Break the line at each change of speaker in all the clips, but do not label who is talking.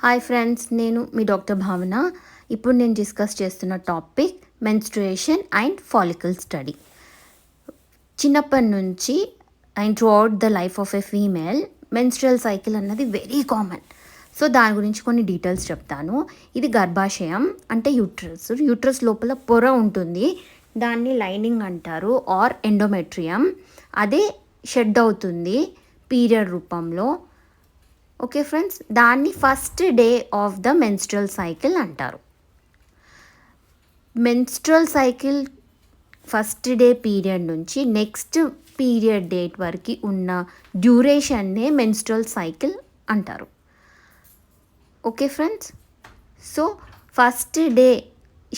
Hi friends, నేను మీ doctor భావన. ఇప్పుడు నేను డిస్కస్ చేస్తున్న topic menstruation and follicle study. చిన్నప్పటి నుంచి and through out the life of a female menstrual cycle అన్నది వెరీ కామన్. సో దాని గురించి కొన్ని డీటెయిల్స్ చెప్తాను. ఇది గర్భాశయం అంటే యూట్రస్ లోపల పొర ఉంటుంది, దాన్ని లైనింగ్ అంటారు ఆర్ ఎండోమెట్రియం. అదే షెడ్ అవుతుంది పీరియడ్ రూపంలో. ఓకే ఫ్రెండ్స్, దాన్ని first day of the menstrual cycle అంటారు. Menstrual cycle first day period నుంచి నెక్స్ట్ పీరియడ్ డేట్ వరకు ఉన్న డ్యూరేషన్నే మెన్స్ట్రల్ సైకిల్ అంటారు. Okay friends, so first day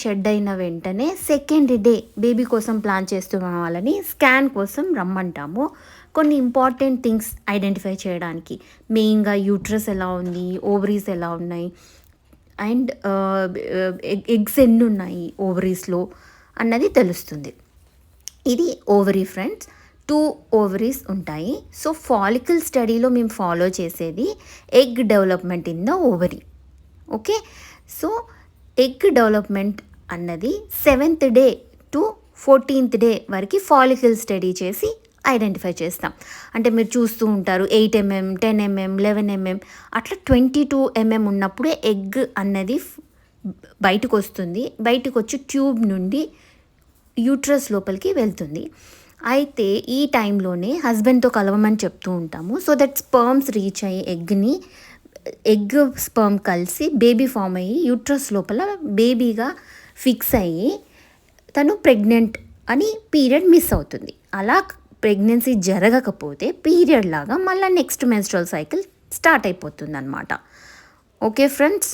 shed అయిన వెంటనే సెకండ్ డే బేబీ కోసం ప్లాన్ చేస్తున్న వాళ్ళని స్కాన్ కోసం రమ్మంటాము. కొన్ని ఇంపార్టెంట్ థింగ్స్ ఐడెంటిఫై చేయడానికి, మెయిన్గా యూట్రస్ ఎలా ఉంది, ఓవరీస్ ఎలా ఉన్నాయి, అండ్ ఎగ్స్ ఎన్ని ఉన్నాయి ఓవరీస్లో అన్నది తెలుస్తుంది. ఇది ఓవరీ ఫ్రెండ్స్. 2 ఓవరీస్ ఉంటాయి. సో ఫాలికల్ స్టడీలో మేము ఫాలో చేసేది egg development in the ovary. Okay, so egg development అన్నది 7th day to 14th day వరకు ఫాలికల్ స్టడీ చేసి ఐడెంటిఫై చేస్తాం. అంటే మీరు చూస్తూ ఉంటారు 8 mm, 10 mm, 11 mm అట్లా 22 mm ఉన్నప్పుడే ఎగ్ అన్నది బయటకు వస్తుంది. బయటకు వచ్చి ట్యూబ్ నుండి యూట్రస్ లోపలికి వెళ్తుంది. అయితే ఈ టైంలోనే హస్బెండ్తో కలవమని చెప్తూ ఉంటాము. సో దట్ స్పర్మ్స్ రీచ్ అయ్యి ఎగ్ స్పర్మ్ కలిసి బేబీ ఫామ్ అయ్యి యూట్రస్ లోపల బేబీగా ఫిక్స్ అయ్యి తను ప్రెగ్నెంట్ అని పీరియడ్ మిస్ అవుతుంది. అలా ప్రెగ్నెన్సీ జరగకపోతే పీరియడ్ లాగా మళ్ళీ నెక్స్ట్ మెన్స్ట్రువల్ సైకిల్ స్టార్ట్ అయిపోతుంది అన్నమాట. Okay friends.